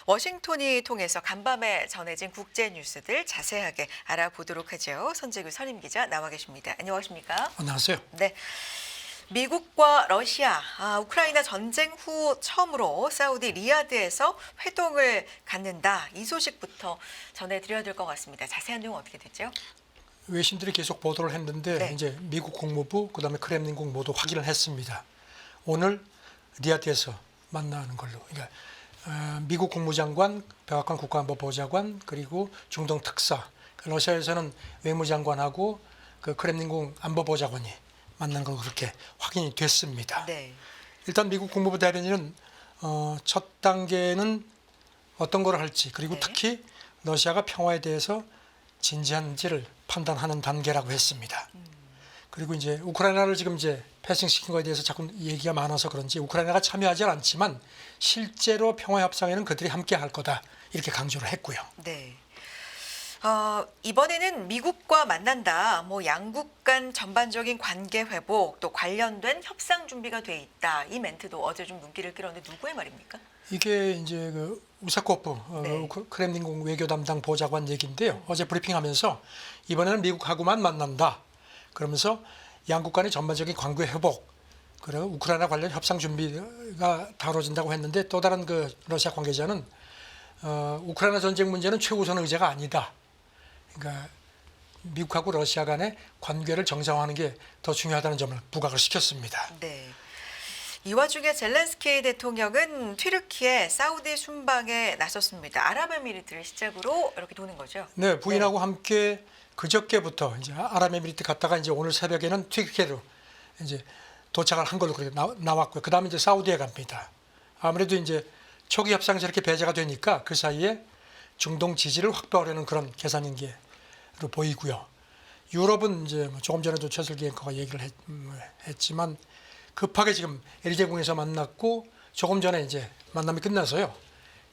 워싱턴이 통해서 간밤에 전해진 국제 뉴스들 자세하게 알아보도록 하죠. 손재규 선임 기자 나와 계십니다. 안녕하십니까? 안녕하세요. 네. 미국과 러시아, 우크라이나 전쟁 후 처음으로 사우디 리야드에서 회동을 갖는다. 이 소식부터 전해드려야 될 것 같습니다. 자세한 내용 어떻게 됐죠? 외신들이 계속 보도를 했는데 네. 이제 미국 국무부 그다음에 크렘린궁 모두 확인을 했습니다. 오늘 리야드에서 만나는 걸로. 그러니까 미국 국무장관, 백악관 국가안보보좌관 그리고 중동 특사, 러시아에서는 외무장관하고 그 크렘린궁 안보보좌관이 만난 걸로 그렇게 확인이 됐습니다. 네. 일단 미국 국무부 대변인은 첫 단계는 어떤 걸 할지 그리고 네. 특히 러시아가 평화에 대해서 진지한지를 판단하는 단계라고 했습니다. 그리고 이제 우크라이나를 지금 이제 패싱시킨 거에 대해서 자꾸 얘기가 많아서 그런지 우크라이나가 참여하지 않지만 실제로 평화 협상에는 그들이 함께 할 거다 이렇게 강조를 했고요. 네. 이번에는 미국과 만난다. 양국 간 전반적인 관계 회복 또 관련된 협상 준비가 돼 있다. 이 멘트도 어제 좀 눈길을 끌었는데 누구의 말입니까? 이게 이제 그 우사코프 네. 크렘린궁 외교 담당 보좌관 얘기인데요. 어제 브리핑하면서 이번에는 미국하고만 만난다. 그러면서 양국 간의 전반적인 관계 회복 그리고 우크라이나 관련 협상 준비가 다뤄진다고 했는데 또 다른 그 러시아 관계자는 우크라이나 전쟁 문제는 최우선 의제가 아니다. 그러니까 미국하고 러시아 간의 관계를 정상화하는 게 더 중요하다는 점을 부각을 시켰습니다. 네. 이 와중에 젤렌스키 대통령은 튀르키예 사우디 순방에 나섰습니다. 아랍에미리트를 시작으로 이렇게 도는 거죠. 네, 부인하고 함께 그저께부터 이제 아랍에미리트 갔다가 이제 오늘 새벽에는 튀르키예로 이제 도착을 한 걸로 그렇게 나왔고요. 그다음에 이제 사우디에 갑니다. 아무래도 이제 초기 협상에서 이렇게 배제가 되니까 그 사이에 중동 지지를 확보하려는 그런 계산인 게로 보이고요. 유럽은 이제 조금 전에도 최슬기 앵커가 얘기를 했지만 급하게 지금 엘제궁에서 만났고 조금 전에 이제 만남이 끝나서요.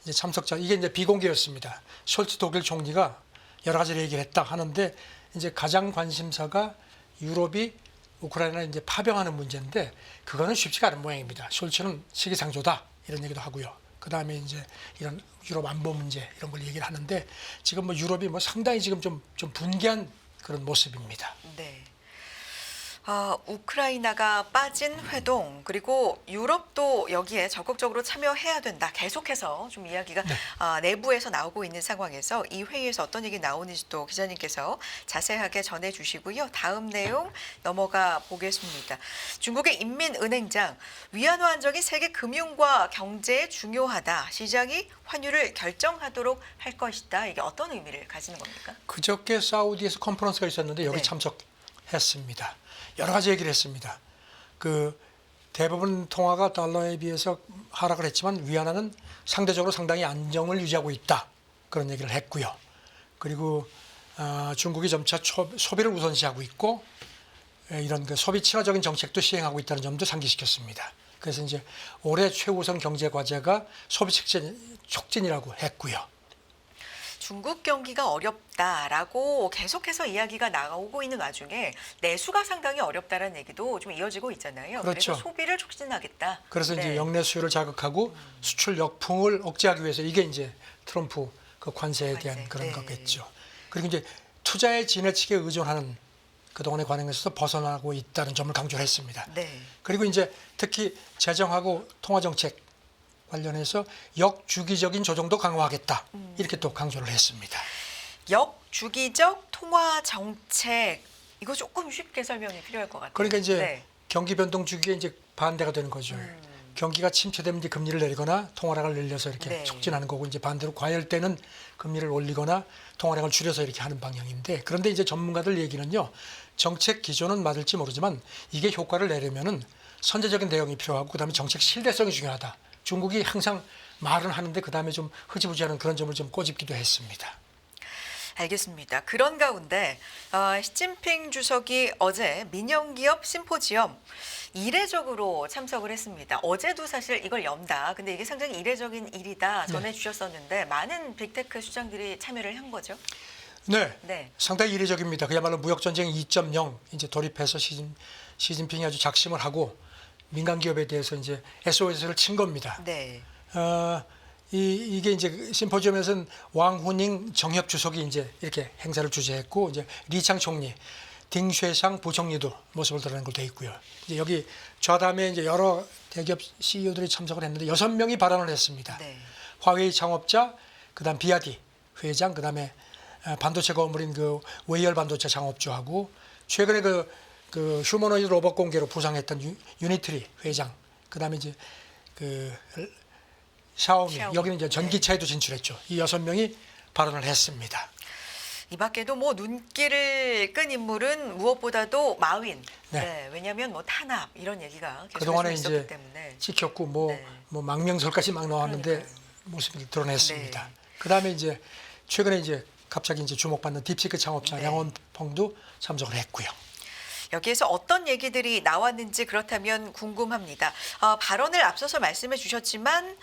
이제 참석자 이게 이제 비공개였습니다. 숄츠 독일 총리가 여러 가지 얘기를 했다 하는데 이제 가장 관심사가 유럽이 우크라이나를 이제 파병하는 문제인데 그거는 쉽지가 않은 모양입니다. 숄츠는 시기상조다 이런 얘기도 하고요. 그 다음에 이제 이런 유럽 안보 문제 이런 걸 얘기를 하는데 지금 뭐 유럽이 뭐 상당히 지금 좀 분개한 그런 모습입니다. 네. 우크라이나가 빠진 회동 그리고 유럽도 여기에 적극적으로 참여해야 된다. 계속해서 좀 이야기가 내부에서 나오고 있는 상황에서 이 회의에서 어떤 얘기 나오는지도 기자님께서 자세하게 전해주시고요. 다음 내용 넘어가 보겠습니다. 중국의 인민은행장 위안화 안정이 세계 금융과 경제에 중요하다. 시장이 환율을 결정하도록 할 것이다. 이게 어떤 의미를 가지는 겁니까? 그저께 사우디에서 컨퍼런스가 있었는데 여기 네. 참석했습니다. 여러 가지 얘기를 했습니다. 그 대부분 통화가 달러에 비해서 하락을 했지만 위안화는 상대적으로 상당히 안정을 유지하고 있다. 그런 얘기를 했고요. 그리고 중국이 점차 소비를 우선시하고 있고 이런 그 소비 친화적인 정책도 시행하고 있다는 점도 상기시켰습니다. 그래서 이제 올해 최우선 경제 과제가 소비 촉진이라고 했고요. 중국 경기가 어렵다라고 계속해서 이야기가 나오고 있는 와중에 내수가 상당히 어렵다는 얘기도 좀 이어지고 있잖아요. 그렇죠. 그래서 소비를 촉진하겠다. 그래서 네. 이제 역내 수요를 자극하고 수출 역풍을 억제하기 위해서 이게 이제 트럼프 그 관세에 대한 관세, 그런 네. 거겠죠. 그리고 이제 투자의 지나치게 의존하는 그동안의 관행에서도 벗어나고 있다는 점을 강조를 했습니다. 네. 그리고 이제 특히 재정하고 통화정책 관련해서 역주기적인 조정도 강화하겠다. 이렇게 또 강조를 했습니다. 역주기적 통화 정책 이거 조금 쉽게 설명이 필요할 것 같아요. 그러니까 이제 네. 경기 변동 주기에 이제 반대가 되는 거죠. 경기가 침체되면 이제 금리를 내리거나 통화량을 늘려서 이렇게 네. 촉진하는 거고 이제 반대로 과열되는 금리를 올리거나 통화량을 줄여서 이렇게 하는 방향인데 그런데 이제 전문가들 얘기는요. 정책 기조는 맞을지 모르지만 이게 효과를 내려면은 선제적인 대응이 필요하고 그다음에 정책 신뢰성이 중요하다. 중국이 항상 말은 하는데 그다음에 좀 흐지부지하는 그런 점을 좀 꼬집기도 했습니다. 알겠습니다. 그런 가운데 시진핑 주석이 어제 민영기업 심포지엄 이례적으로 참석을 했습니다. 어제도 사실 이걸 연다. 근데 이게 상당히 이례적인 일이다 전해주셨었는데 많은 빅테크 수장들이 참여를 한 거죠. 네, 네. 상당히 이례적입니다. 그야말로 무역전쟁 2.0 이제 돌입해서 시진핑이 아주 작심을 하고 민간 기업에 대해서 이제 SOS를 친 겁니다. 네. 이게 이제 그 심포지엄에서는 왕후닝 정협 주석이 이제 이렇게 행사를 주재했고 이제 리창 총리, 딩쉐상 부총리도 모습을 드러낸 걸로 돼 있고요. 이제 여기 좌담에 이제 여러 대기업 CEO들이 참석을 했는데 6명이 발언을 했습니다. 네. 화웨이 창업자, 그다음 비아디 회장, 그다음에 반도체 거물인 그 웨이얼 반도체 창업주하고 최근에 그 휴머노이드 로봇 공개로 부상했던 유니트리 회장, 그다음에 이제 그 샤오미, 여기는 이제 전기차에도 진출했죠. 이 6명이 발언을 했습니다. 이 밖에도 뭐 눈길을 끈 인물은 무엇보다도 마윈. 네. 네. 왜냐하면 뭐 탄압 이런 얘기가 계속 그동안에 있었기 이제 때문에. 찍혔고 네. 뭐 망명설까지 막 나왔는데 그러니까요. 모습을 드러냈습니다. 네. 그다음에 이제 최근에 이제 갑자기 이제 주목받는 딥시크 창업자 네. 량원펑도 참석을 했고요. 여기에서 어떤 얘기들이 나왔는지 그렇다면 궁금합니다. 발언을 앞서서 말씀해 주셨지만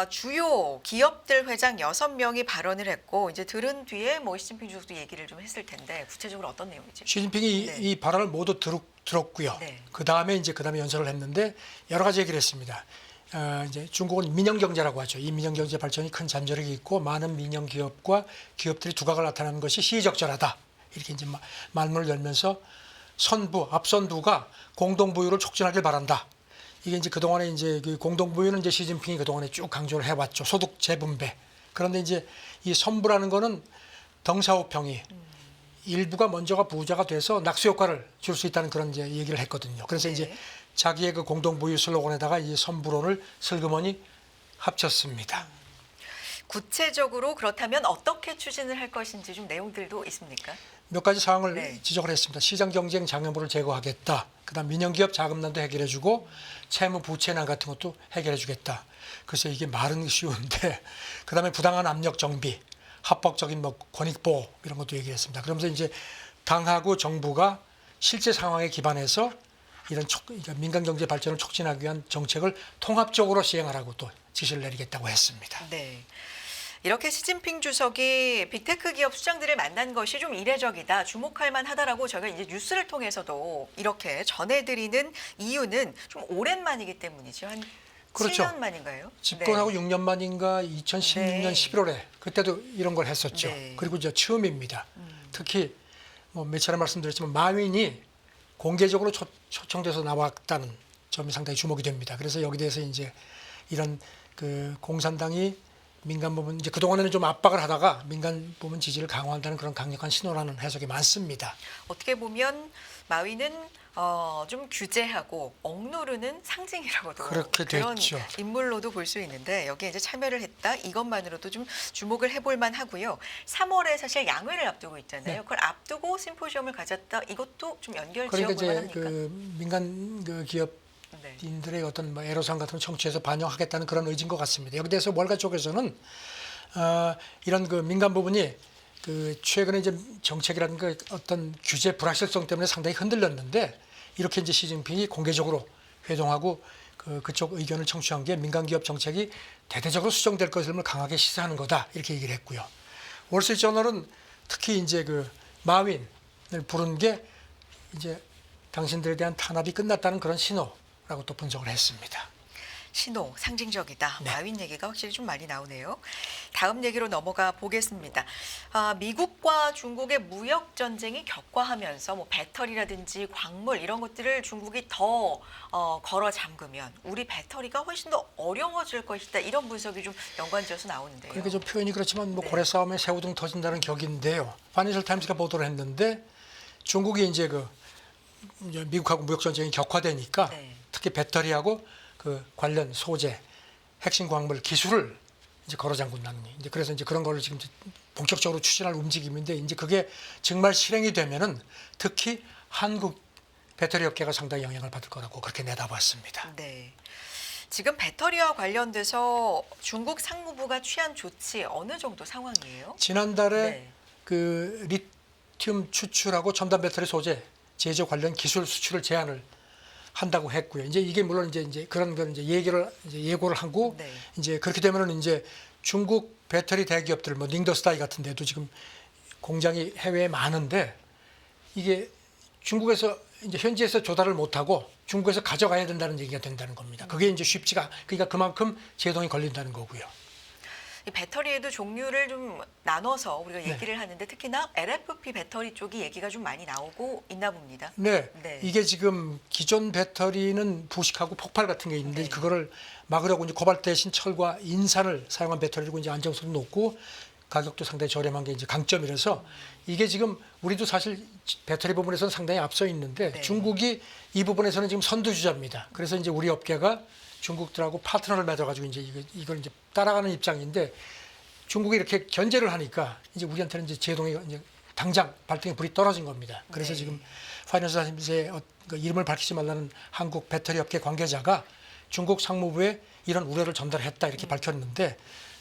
주요 기업들 회장 6명이 발언을 했고 이제 들은 뒤에 뭐 시진핑 주석도 얘기를 좀 했을 텐데 구체적으로 어떤 내용이지? 시진핑이 네. 이 발언을 모두 들었고요. 네. 그다음에 연설을 했는데 여러 가지 얘기를 했습니다. 이제 중국은 민영 경제라고 하죠. 이 민영 경제 발전이 큰 잠재력이 있고 많은 민영 기업과 기업들이 두각을 나타내는 것이 시의적절하다. 이렇게 이제 말문을 열면서 앞선부가 공동부유를 촉진하길 바란다. 이게 이제 그동안에 이제 그 공동부유는 이제 시진핑이 그동안에 쭉 강조를 해왔죠. 소득 재분배. 그런데 이제 이 선부라는 거는 덩사오평이 일부가 먼저가 부자가 돼서 낙수 효과를 줄 수 있다는 그런 이제 얘기를 했거든요. 그래서 네. 이제 자기의 그 공동부유 슬로건에다가 이 선부론을 슬그머니 합쳤습니다. 구체적으로 그렇다면 어떻게 추진을 할 것인지 좀 내용들도 있습니까? 몇 가지 사항을 네. 지적을 했습니다. 시장 경쟁 장애물을 제거하겠다. 그다음 민영기업 자금난도 해결해주고 채무 부채난 같은 것도 해결해주겠다. 그래서 이게 말은 쉬운데 그다음에 부당한 압력 정비, 합법적인 뭐 권익 보호 이런 것도 얘기했습니다. 그러면서 이제 당하고 정부가 실제 상황에 기반해서 이런 그러니까 민간 경제 발전을 촉진하기 위한 정책을 통합적으로 시행하라고 또 지시를 내리겠다고 했습니다. 네. 이렇게 시진핑 주석이 빅테크 기업 수장들을 만난 것이 좀 이례적이다, 주목할 만하다라고 저희가 이제 뉴스를 통해서도 이렇게 전해드리는 이유는 좀 오랜만이기 때문이죠. 한 그렇죠. 7년 만인가요? 집권하고 6년 만인가 2016년 네. 11월에 그때도 이런 걸 했었죠. 네. 그리고 이제 처음입니다. 특히 뭐 몇 차례 말씀드렸지만 마윈이 공개적으로 초청돼서 나왔다는 점이 상당히 주목이 됩니다. 그래서 여기 대해서 이제 이런 그 공산당이 민간 부문 이제 그동안에는 좀 압박을 하다가 민간 부문 지지를 강화한다는 그런 강력한 신호라는 해석이 많습니다. 어떻게 보면 마위는 좀 규제하고 억누르는 상징이라고도 그렇게 그런 됐죠. 인물로도 볼 수 있는데 여기에 이제 참여를 했다 이것만으로도 좀 주목을 해볼 만하고요. 3월에 사실 양회를 앞두고 있잖아요. 네. 그걸 앞두고 심포지엄을 가졌다 이것도 좀 연결 그러니까 지어볼 이제 만합니까? 그 민간 그 기업 네. 인들의 어떤 뭐 애로사항 같은 걸 청취해서 반영하겠다는 그런 의지인 것 같습니다. 여기 대해서 월가 쪽에서는 이런 그 민간 부분이 그 최근에 이제 정책이라든가 어떤 규제 불확실성 때문에 상당히 흔들렸는데 이렇게 이제 시진핑이 공개적으로 회동하고 그쪽 의견을 청취한 게 민간 기업 정책이 대대적으로 수정될 것임을 강하게 시사하는 거다 이렇게 얘기를 했고요. 월스트리트저널은 특히 이제 그 마윈을 부른 게 이제 당신들에 대한 탄압이 끝났다는 그런 신호라고 또 분석을 했습니다. 신호, 상징적이다. 네. 마윈 얘기가 확실히 좀 많이 나오네요. 다음 얘기로 넘어가 보겠습니다. 미국과 중국의 무역 전쟁이 격화하면서 뭐 배터리라든지 광물 이런 것들을 중국이 더 걸어 잠그면 우리 배터리가 훨씬 더 어려워질 것이다. 이런 분석이 좀 연관지어서 나오는데요. 그러니까 좀 표현이 그렇지만 뭐 네. 고래 싸움에 새우등 터진다는 격인데요. 파이낸셜 타임스가 보도를 했는데 중국이 이제 이제 미국하고 무역 전쟁이 격화되니까 네. 특히 배터리하고 그 관련 소재, 핵심 광물 기술을 이제 걸어 잠근다는 이제 그래서 이제 그런 거를 지금 본격적으로 추진할 움직임인데 이제 그게 정말 실행이 되면은 특히 한국 배터리 업계가 상당히 영향을 받을 거라고 그렇게 내다봤습니다. 네. 지금 배터리와 관련돼서 중국 상무부가 취한 조치 어느 정도 상황이에요? 지난달에 네. 그 리튬 추출하고 첨단 배터리 소재 제조 관련 기술 수출을 제한을 한다고 했고요. 이제 이게 물론 이제 그런 걸 이제 예고를 하고 네. 이제 그렇게 되면은 이제 중국 배터리 대기업들 뭐 닝더스다이 같은 데도 지금 공장이 해외에 많은데 이게 중국에서 이제 현지에서 조달을 못 하고 중국에서 가져가야 된다는 얘기가 된다는 겁니다. 그게 이제 쉽지가 그러니까 그만큼 제동이 걸린다는 거고요. 이 배터리에도 종류를 좀 나눠서 우리가 네. 얘기를 하는데 특히나 LFP 배터리 쪽이 얘기가 좀 많이 나오고 있나 봅니다. 네, 네. 이게 지금 기존 배터리는 부식하고 폭발 같은 게 있는데 네. 그거를 막으려고 이제 코발트 대신 철과 인산을 사용한 배터리고 이제 안정성도 높고 가격도 상당히 저렴한 게 이제 강점이라서 이게 지금 우리도 사실 배터리 부분에서는 상당히 앞서 있는데 네. 중국이 이 부분에서는 지금 선두주자입니다. 그래서 이제 우리 업계가 중국들하고 파트너를 맺어가지고 이제 이걸 이제 따라가는 입장인데 중국이 이렇게 견제를 하니까 이제 우리한테는 이제 제동이 이제 당장 발등에 불이 떨어진 겁니다. 그래서 네. 지금 파이낸셜 타임스의 이름을 밝히지 말라는 한국 배터리 업계 관계자가 중국 상무부에 이런 우려를 전달했다 이렇게 밝혔는데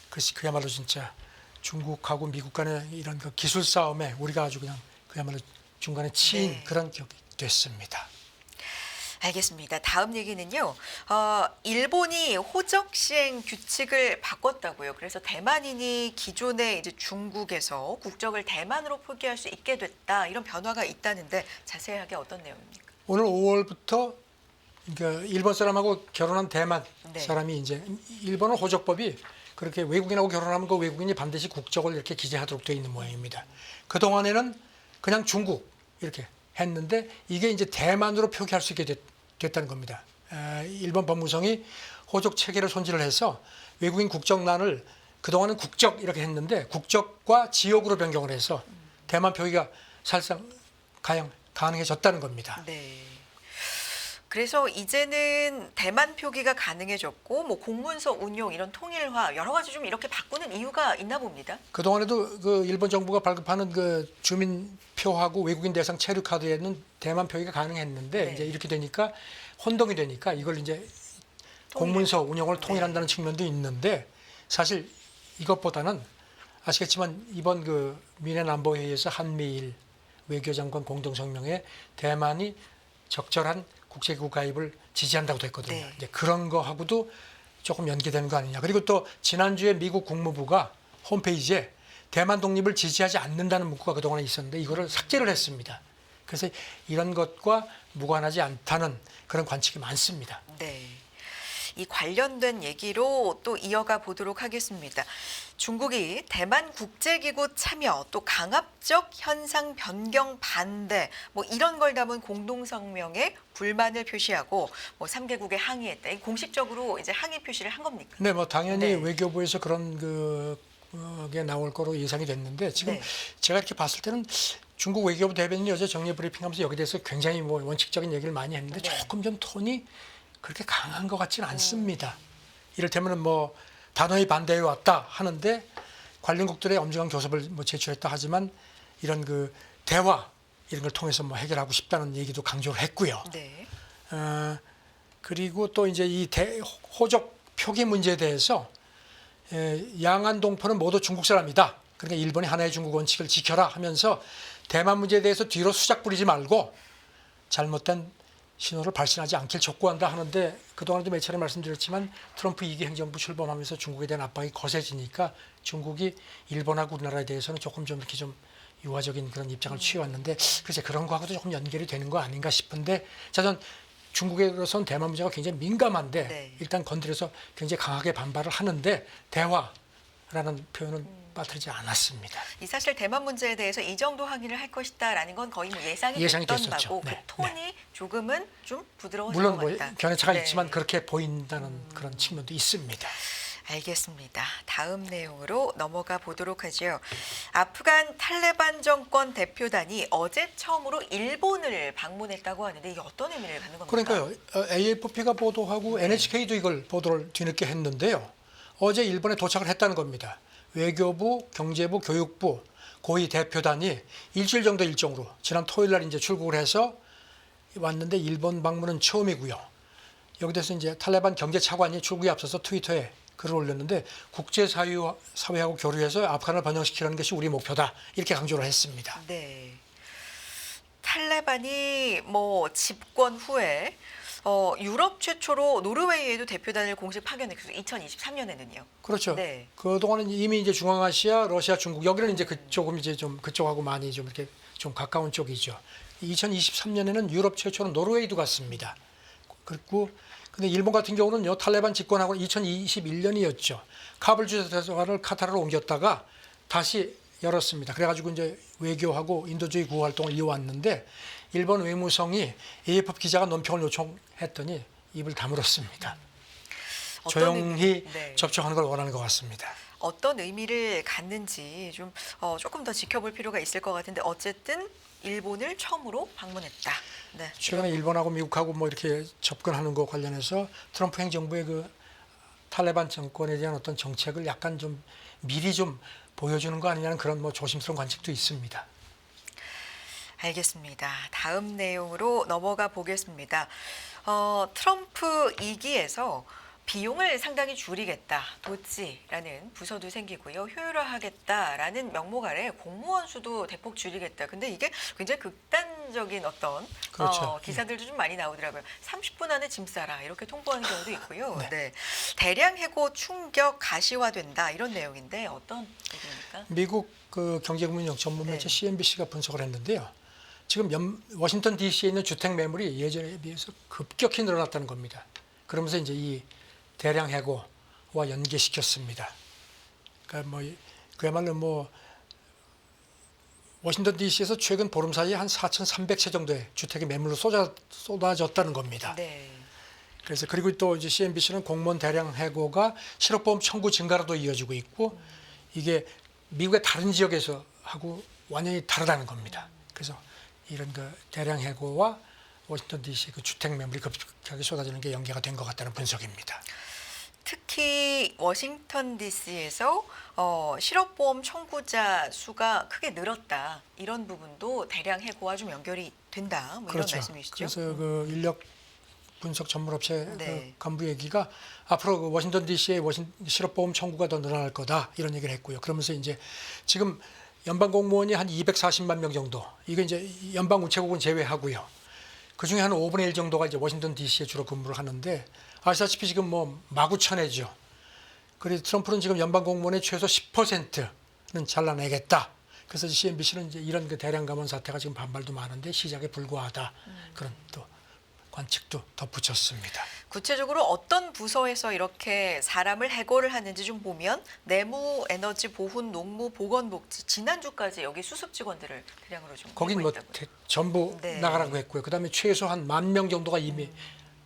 그것이 그야말로 진짜 중국하고 미국 간의 이런 그 기술 싸움에 우리가 아주 그냥 그야말로 중간에 치인 네. 그런 기억이 됐습니다. 알겠습니다. 다음 얘기는요. 일본이 호적 시행 규칙을 바꿨다고요. 그래서 대만인이 기존에 이제 중국에서 국적을 대만으로 표기할 수 있게 됐다. 이런 변화가 있다는데 자세하게 어떤 내용입니까? 오늘 5월부터 그러니까 일본 사람하고 결혼한 대만 네. 사람이 이제 일본은 호적법이 그렇게 외국인하고 결혼하면 그 외국인이 반드시 국적을 이렇게 기재하도록 되어 있는 모양입니다. 그 동안에는 그냥 중국 이렇게 했는데 이게 이제 대만으로 표기할 수 있게 됐다는 겁니다. 일본 법무성이 호적 체계를 손질을 해서 외국인 국적란을 그동안은 국적 이렇게 했는데 국적과 지역으로 변경을 해서 대만 표기가 사실상 가능해졌다는 겁니다. 네. 그래서 이제는 대만 표기가 가능해졌고 뭐 공문서 운용 이런 통일화 여러 가지 좀 이렇게 바꾸는 이유가 있나 봅니다. 그동안에도 그 일본 정부가 발급하는 그 주민표하고 외국인 대상 체류 카드에는 대만 표기가 가능했는데 네. 이제 이렇게 되니까 혼동이 되니까 이걸 이제 공문서 운영을 통일한다는 측면도 있는데 사실 이것보다는 아시겠지만 이번 그 미래안보회의에서 한미일 외교장관 공동성명에 대만이 적절한 국제기구 가입을 지지한다고 됐거든요. 네. 이제 그런 거하고도 조금 연계되는 거 아니냐. 그리고 또 지난주에 미국 국무부가 홈페이지에 대만 독립을 지지하지 않는다는 문구가 그동안에 있었는데 이거를 삭제를 했습니다. 그래서 이런 것과 무관하지 않다는 그런 관측이 많습니다. 네. 이 관련된 얘기로 또 이어가 보도록 하겠습니다. 중국이 대만 국제기구 참여 또 강압적 현상 변경 반대 뭐 이런 걸 담은 공동성명에 불만을 표시하고 뭐 3개국에 항의했다. 공식적으로 이제 항의 표시를 한 겁니까? 네, 뭐 당연히 네. 외교부에서 그런 게 나올 거로 예상이 됐는데 지금 네. 제가 이렇게 봤을 때는 중국 외교부 대변인이 어제 정례 브리핑하면서 여기 대해서 굉장히 뭐 원칙적인 얘기를 많이 했는데 네. 조금 좀 톤이 그렇게 강한 것 같지는 않습니다. 이를테면 뭐 단호히 반대해 왔다 하는데 관련국들의 엄중한 교섭을 뭐 제출했다 하지만 이런 그 대화 이런 걸 통해서 뭐 해결하고 싶다는 얘기도 강조를 했고요. 네. 그리고 또 이제 이 호적 표기 문제에 대해서 양안 동포는 모두 중국 사람이다. 그러니까 일본이 하나의 중국 원칙을 지켜라 하면서 대만 문제에 대해서 뒤로 수작 부리지 말고 잘못된 신호를 발신하지 않길 촉구한다 하는데 그동안도 몇 차례 말씀드렸지만 트럼프 2기 행정부 출범하면서 중국에 대한 압박이 거세지니까 중국이 일본하고 우리나라에 대해서는 조금 좀 이렇게 좀 유화적인 그런 입장을 취해왔는데 글쎄 그런 거하고도 조금 연결이 되는 거 아닌가 싶은데 자, 전 중국으로선 대만 문제가 굉장히 민감한데 네. 일단 건드려서 굉장히 강하게 반발을 하는데 대화라는 표현은 빠뜨리지 않았습니다. 이 사실 대만 문제에 대해서 이 정도 항의를 할 것이다라는 건 거의 뭐 예상이 됐던 됐었죠. 바고 네, 그 톤이 조금은 좀 부드러워진 물론 것 뭐 같다. 견해차가 네. 있지만 그렇게 보인다는 그런 측면도 있습니다. 알겠습니다. 다음 내용으로 넘어가 보도록 하죠. 아프간 탈레반 정권 대표단이 어제 처음으로 일본을 방문했다고 하는데 이게 어떤 의미를 갖는 겁니까? 그러니까요. AFP가 보도하고 NHK도 이걸 보도를 뒤늦게 했는데요. 어제 일본에 도착을 했다는 겁니다. 외교부, 경제부, 교육부, 고위 대표단이 일주일 정도 일정으로 지난 토요일 날 이제 출국을 해서 왔는데 일본 방문은 처음이고요. 여기 대해서 이제 탈레반 경제 차관이 출국에 앞서서 트위터에 글을 올렸는데 국제사회하고 교류해서 아프간을 번영시키는 것이 우리 목표다 이렇게 강조를 했습니다. 네. 탈레반이 뭐 집권 후에 유럽 최초로 노르웨이에도 대표단을 공식 파견했어요. 2023년에는요. 그렇죠. 네. 그동안은 이미 이제 중앙아시아, 러시아, 중국 여기는 이제 그쪽은 이제 좀 그쪽하고 많이 좀 이렇게 좀 가까운 쪽이죠. 2023년에는 유럽 최초로 노르웨이도 갔습니다. 그리고 근데 일본 같은 경우는요, 탈레반 집권하고 2021년이었죠. 카불 주재사관을 카타르로 옮겼다가 다시 열었습니다. 그래가지고 이제 외교하고 인도주의 구호 활동을 이어왔는데 일본 외무성이 AFP 기자가 논평을 요청했더니 입을 다물었습니다. 조용히 네. 접촉하는 걸 원하는 것 같습니다. 어떤 의미를 갖는지 좀 조금 더 지켜볼 필요가 있을 것 같은데 어쨌든 일본을 처음으로 방문했다. 네. 최근에 일본하고 미국하고 뭐 이렇게 접근하는 거 관련해서 트럼프 행정부의 그 탈레반 정권에 대한 어떤 정책을 약간 좀 미리 좀 보여주는 거 아니냐는 그런 뭐 조심스러운 관측도 있습니다. 알겠습니다. 다음 내용으로 넘어가 보겠습니다. 트럼프 2기에서 비용을 상당히 줄이겠다, 도찌라는 부서도 생기고요. 효율화하겠다라는 명목 아래 공무원 수도 대폭 줄이겠다. 근데 이게 굉장히 극단적인 어떤 그렇죠. 기사들도 좀 많이 나오더라고요. 30분 안에 짐 싸라 이렇게 통보하는 경우도 있고요. 네. 네. 대량 해고 충격 가시화된다 이런 내용인데 어떤 얘기입니까? 미국 그 경제금융 전문 매체 네. CNBC가 분석을 했는데요. 지금 워싱턴 DC에 있는 주택 매물이 예전에 비해서 급격히 늘어났다는 겁니다. 그러면서 이제 이 대량 해고와 연계시켰습니다. 그러니까 뭐 그야말로 뭐 워싱턴 DC에서 최근 보름 사이에 한 4,300채 정도의 주택이 매물로 쏟아졌다는 겁니다. 네. 그래서 그리고 또 이제 CNBC는 공무원 대량 해고가 실업보험 청구 증가로도 이어지고 있고 이게 미국의 다른 지역에서 하고 완전히 다르다는 겁니다. 그래서 이런 그 대량 해고와 워싱턴 DC 그 주택 매물이 급격하게 쏟아지는 게 연계가 된 것 같다는 분석입니다. 특히 워싱턴 DC에서 실업보험 청구자 수가 크게 늘었다. 이런 부분도 대량 해고와 좀 연결이 된다. 뭐 그렇죠. 이런 말씀이시죠? 그래서 그 인력 분석 전문업체 네. 그 간부 얘기가 앞으로 그 워싱턴 DC의 실업보험 청구가 더 늘어날 거다 이런 얘기를 했고요. 그러면서 이제 지금 연방 공무원이 한 240만 명 정도. 이게 이제 연방 우체국은 제외하고요. 그 중에 한 5분의 1 정도가 이제 워싱턴 DC에 주로 근무를 하는데 아시다시피 지금 뭐 마구천해죠. 그래서 트럼프는 지금 연방 공무원의 최소 10%는 잘라내겠다. 그래서 CNBC는 이제 이런 그 대량 감원 사태가 지금 반발도 많은데 시작에 불과하다. 그런 또 관측도 덧붙였습니다. 구체적으로 어떤 부서에서 이렇게 사람을 해고를 하는지 좀 보면 내무, 에너지, 보훈, 농무, 보건복지 지난주까지 여기 수습 직원들을 대량으로 좀 거긴 뭐 해고했다고요. 전부 네. 나가라고 했고요. 그다음에 최소 한 10,000명 정도가 이미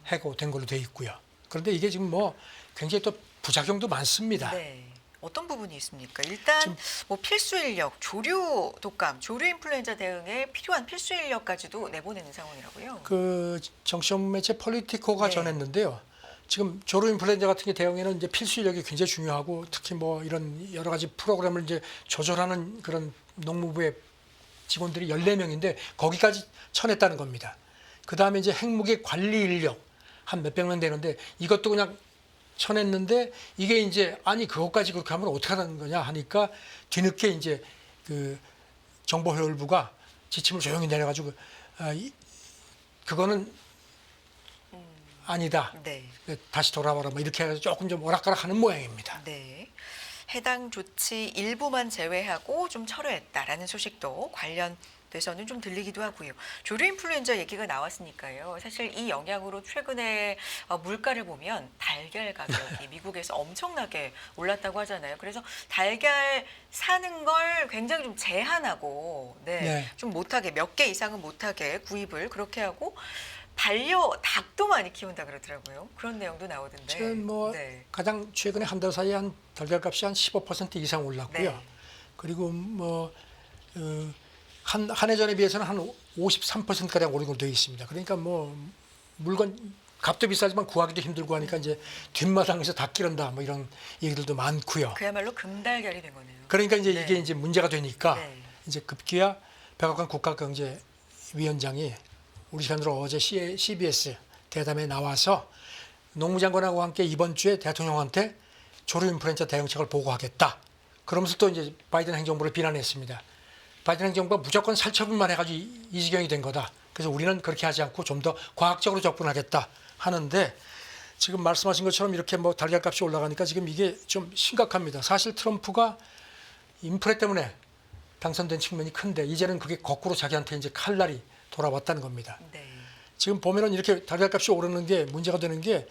해고된 걸로 돼 있고요. 그런데 이게 지금 뭐 굉장히 또 부작용도 많습니다. 네. 어떤 부분이 있습니까? 일단 지금 뭐 필수 인력, 조류 독감, 조류 인플루엔자 대응에 필요한 필수 인력까지도 내보내는 상황이라고요. 그 정치전 매체 폴리티코가 네. 전했는데요. 지금 조류 인플루엔자 같은 게 대응에는 이제 필수 인력이 굉장히 중요하고 특히 뭐 이런 여러 가지 프로그램을 이제 조절하는 그런 농무부의 직원들이 14명인데 거기까지 쳐냈다는 겁니다. 그다음에 이제 핵무기 관리 인력 한 몇백 명 되는데 이것도 그냥 쳐냈는데 이게 이제 아니 그것까지 그렇게 하면 어떻게 하는 거냐 하니까 뒤늦게 이제 그 정보효율부가 지침을 조용히 내려가지고 그거는 아니다. 네. 다시 돌아와라. 뭐 이렇게 해서 조금 좀 오락가락하는 모양입니다. 네. 해당 조치 일부만 제외하고 좀 철회했다라는 소식도 관련돼서는 좀 들리기도 하고요. 조류 인플루엔자 얘기가 나왔으니까요. 사실 이 영향으로 최근에 물가를 보면 달걀 가격이 미국에서 엄청나게 올랐다고 하잖아요. 그래서 달걀 사는 걸 굉장히 좀 제한하고 네. 좀 못하게 몇 개 이상은 못하게 구입을 그렇게 하고 반려 닭도 많이 키운다 그러더라고요. 그런 내용도 나오던데. 지금 뭐 네. 가장 최근에 한 달 사이에 한 달걀값이 한 15% 이상 올랐고요. 네. 그리고 뭐 한 해 전에 비해서는 한 53%가량 오른 걸로 되어 있습니다. 그러니까 뭐 물건 값도 비싸지만 구하기도 힘들고 하니까 이제 뒷마당에서 닭 기른다 뭐 이런 얘기들도 많고요. 그야말로 금달걀이 된 거네요. 그러니까 이제 네. 이게 이제 문제가 되니까 네. 이제 급기야 백악관 국가경제위원장이 우리 시간으로 어제 CBS 대담에 나와서 농무장관하고 함께 이번 주에 대통령한테 조류 인플루엔자 대응책을 보고하겠다. 그러면서 또 이제 바이든 행정부를 비난했습니다. 바이든 행정부가 무조건 살처분만 해가지고 이 지경이 된 거다. 그래서 우리는 그렇게 하지 않고 좀 더 과학적으로 접근하겠다 하는데 지금 말씀하신 것처럼 이렇게 뭐 달걀값이 올라가니까 지금 이게 좀 심각합니다. 사실 트럼프가 인플레 때문에 당선된 측면이 큰데 이제는 그게 거꾸로 자기한테 이제 칼날이 돌아왔다는 겁니다. 네. 지금 보면은 이렇게 달걀값이 오르는 게 문제가 되는 게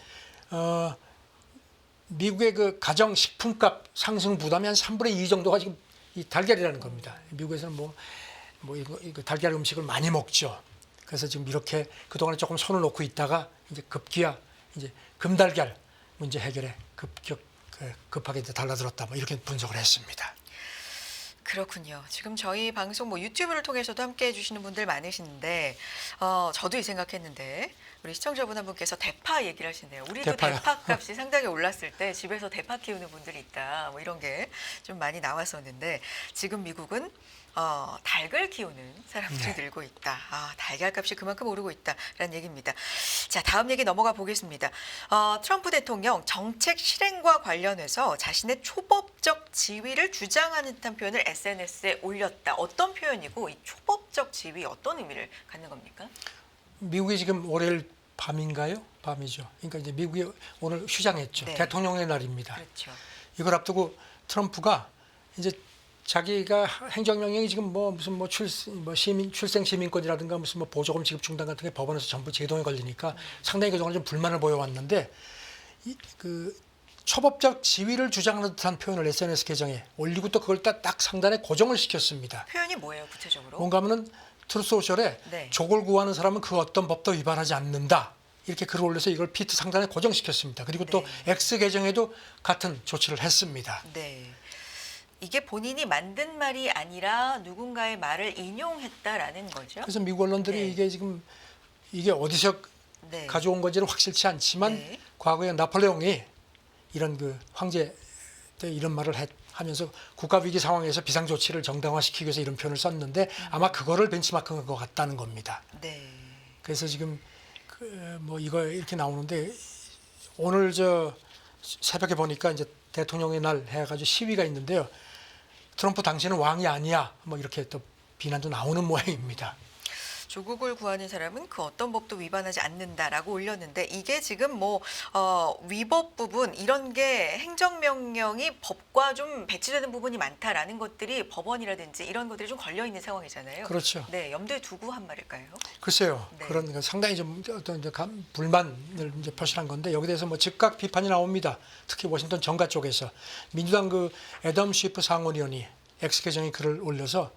미국의 그 가정 식품값 상승 부담이 한 3분의 2 정도가 지금 이 달걀이라는 겁니다. 미국에서는 이거 달걀 음식을 많이 먹죠. 그래서 지금 이렇게 그동안에 조금 손을 놓고 있다가 이제 급기야 이제 금달걀 문제 해결에 급하게 이제 달라들었다. 뭐 이렇게 분석을 했습니다. 그렇군요. 지금 저희 방송 뭐 유튜브를 통해서도 함께 해주시는 분들 많으신데 저도 이 생각했는데 우리 시청자분 한 분께서 대파 얘기를 하시네요. 우리도 대파요. 대파 값이 상당히 올랐을 때 집에서 대파 키우는 분들이 있다. 뭐 이런 게 좀 많이 나왔었는데 지금 미국은 닭을 키우는 사람들이 네. 늘고 있다. 달걀 값이 그만큼 오르고 있다라는 얘기입니다. 자, 다음 얘기 넘어가 보겠습니다. 트럼프 대통령 정책 실행과 관련해서 자신의 초법적 지위를 주장하는 듯한 표현을 SNS에 올렸다. 어떤 표현이고 이 초법적 지위 어떤 의미를 갖는 겁니까? 미국이 지금 월요일 밤인가요? 밤이죠. 그러니까 이제 미국이 오늘 휴장했죠. 네. 대통령의 날입니다. 그렇죠. 이걸 앞두고 트럼프가 이제 자기가 행정명령이 지금 출생 시민권이라든가 무슨 보조금 지급 중단 같은 게 법원에서 전부 제동에 걸리니까 상당히 그동안 좀 불만을 보여왔는데 그 초법적 지위를 주장하는 듯한 표현을 SNS 계정에 올리고 또 그걸 딱 상단에 고정을 시켰습니다. 표현이 뭐예요, 구체적으로? 뭔가 하면은 트루소셜에 네. 족을 구하는 사람은 그 어떤 법도 위반하지 않는다. 이렇게 글을 올려서 이걸 피트 상단에 고정시켰습니다. 그리고 또 네. X 계정에도 같은 조치를 했습니다. 네. 이게 본인이 만든 말이 아니라 누군가의 말을 인용했다라는 거죠. 그래서 미국 언론들이 네. 이게 지금 이게 어디서 네. 가져온 건지는 확실치 않지만 네. 과거에 나폴레옹이 이런 그 황제 때 이런 말을 하면서 국가 위기 상황에서 비상 조치를 정당화시키기 위해서 이런 표현을 썼는데 아마 그거를 벤치마크한 것 같다는 겁니다. 네. 그래서 지금 이거 이렇게 나오는데 오늘 저 새벽에 보니까 이제 대통령의 날 해가지고 시위가 있는데요. 트럼프 당신은 왕이 아니야. 뭐 이렇게 또 비난도 나오는 모양입니다. 조국을 구하는 사람은 그 어떤 법도 위반하지 않는다라고 올렸는데 이게 지금 위법 부분 이런 게 행정명령이 법과 좀 배치되는 부분이 많다라는 것들이 법원이라든지 이런 것들이 좀 걸려 있는 상황이잖아요. 그렇죠. 네, 염두에 두고 한 말일까요? 글쎄요. 네. 그런 상당히 좀 어떤 이제 불만을 이제 표시한 건데 여기 대해서 뭐 즉각 비판이 나옵니다. 특히 워싱턴 정가 쪽에서 민주당 그 애덤 쉬프 상원의원이 X 계정에 글을 올려서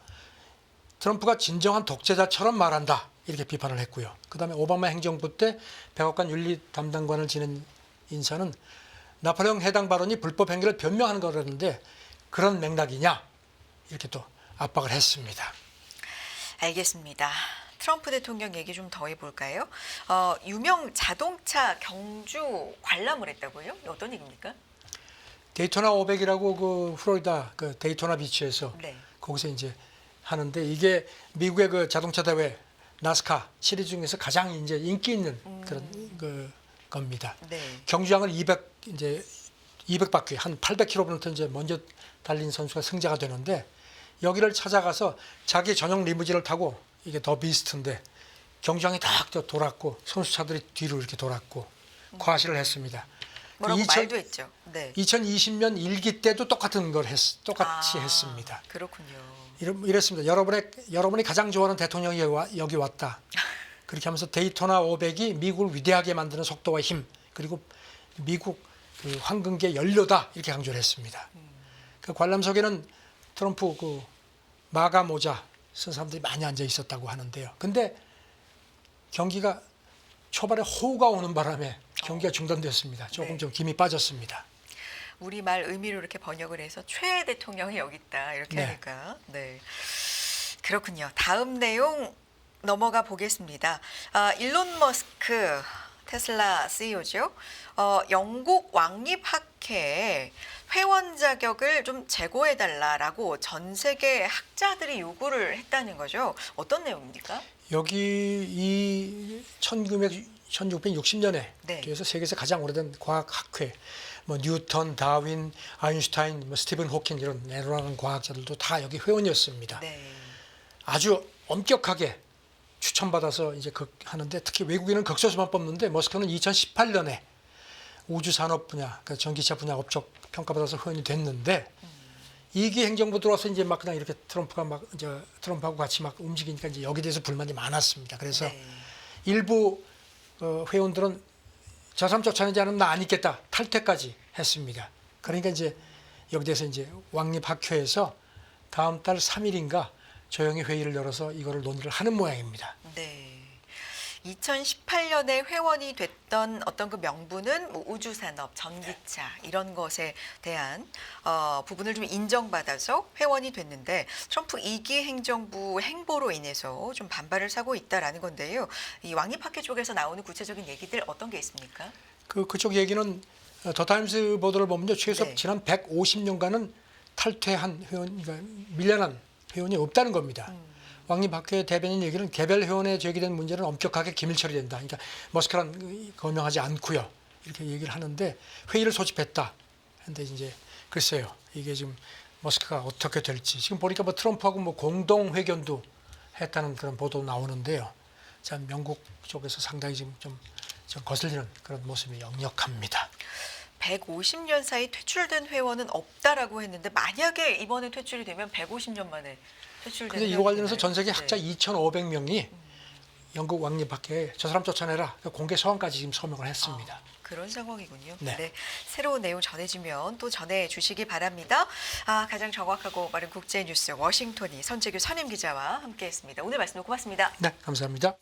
트럼프가 진정한 독재자처럼 말한다 이렇게 비판을 했고요. 그다음에 오바마 행정부 때 백악관 윤리 담당관을 지낸 인사는 나폴레옹 해당 발언이 불법 행위를 변명하는 거라는데 그런 맥락이냐 이렇게 또 압박을 했습니다. 알겠습니다. 트럼프 대통령 얘기 좀 더 해볼까요? 유명 자동차 경주 관람을 했다고요? 어떤 얘기입니까? 데이토나 500이라고 그 플로리다 그 데이토나 비치에서 네. 거기서 이제 하는데 이게 미국의 그 자동차 대회 나스카 시리즈 중에서 가장 이제 인기 있는 그런 그 겁니다. 네. 경주장을 200바퀴 한 800km 이제 먼저 달린 선수가 승자가 되는데 여기를 찾아가서 자기 전용 리무진을 타고 이게 더 비스트인데 경주장이 딱 돌았고 선수차들이 뒤로 이렇게 돌았고 과시를 했습니다. 뭐라고 2000 말도 했죠. 네. 2020년 일기 때도 똑같은 걸 똑같이 했습니다. 그렇군요. 이랬습니다. 여러분이 가장 좋아하는 대통령이 여기 왔다. 그렇게 하면서 데이토나 500이 미국을 위대하게 만드는 속도와 힘 그리고 미국 그 황금계 연료다 이렇게 강조를 했습니다. 그 관람석에는 트럼프 그 마가 모자 쓴 사람들이 많이 앉아 있었다고 하는데요. 근데 경기가 초반에 호우가 오는 바람에 경기가 중단됐습니다. 조금 네. 좀 김이 빠졌습니다. 우리말 의미로 이렇게 번역을 해서 최 대통령이 여기 있다 이렇게 네. 하니까 네 그렇군요. 다음 내용 넘어가 보겠습니다. 일론 머스크 테슬라 CEO죠. 영국 왕립학회에 회원 자격을 좀 제고해달라라고 전 세계 학자들이 요구를 했다는 거죠. 어떤 내용입니까? 여기 이 1660년에 네. 그래서 세계에서 가장 오래된 과학학회 뭐 뉴턴, 다윈, 아인슈타인, 뭐 스티븐 호킹 이런 내로라는 과학자들도 다 여기 회원이었습니다. 네. 아주 엄격하게 추천받아서 이제 하는데 특히 외국인은 극소수만 뽑는데 머스크는 2018년에 우주 산업 분야, 그러니까 전기차 분야 업적 평가받아서 회원이 됐는데 2기 행정부 들어와서 이제 막 그냥 이렇게 트럼프가 막 이제 트럼프하고 같이 막 움직이니까 이제 여기에 대해서 불만이 많았습니다. 그래서 네. 일부 회원들은 저 사람 쫓아내지 않으면 나 안 있겠다 탈퇴까지 했습니다. 그러니까 이제 여기 대해서 이제 왕립학회에서 다음 달 3일인가 조용히 회의를 열어서 이거를 논의를 하는 모양입니다. 네. 2018년에 회원이 됐던 어떤 그 명분은 뭐 우주산업, 전기차 이런 것에 대한 부분을 좀 인정받아서 회원이 됐는데 트럼프 2기 행정부 행보로 인해서 좀 반발을 사고 있다라는 건데요. 이 왕립학회 쪽에서 나오는 구체적인 얘기들 어떤 게 있습니까? 그쪽 얘기는 더 타임스 보도를 보면요. 최소 네. 지난 150년간은 탈퇴한 회원, 그러니까 밀려난 회원이 없다는 겁니다. 왕립학회 대변인 얘기는 개별 회원에 제기된 문제는 엄격하게 기밀 처리된다. 그러니까 머스크란 거명하지 않고요. 이렇게 얘기를 하는데 회의를 소집했다. 근데 이제 글쎄요. 이게 지금 머스크가 어떻게 될지 지금 보니까 뭐 트럼프하고 뭐 공동 회견도 했다는 그런 보도 나오는데요. 참 영국 쪽에서 상당히 지금 좀 거슬리는 그런 모습이 역력합니다. 150년 사이 퇴출된 회원은 없다라고 했는데 만약에 이번에 퇴출이 되면 150년 만에 퇴출되는 그래서 이거 관련해서 회원이나요? 전 세계 학자 네. 2,500명이 영국 왕립학회에 저 사람 쫓아내라 공개 소환까지 지금 서명을 했습니다. 그런 상황이군요. 네. 네. 새로운 내용 전해지면 또 전해주시기 바랍니다. 가장 정확하고 빠른 국제 뉴스 워싱턴이 선재규 선임 기자와 함께했습니다. 오늘 말씀 고맙습니다. 네, 감사합니다.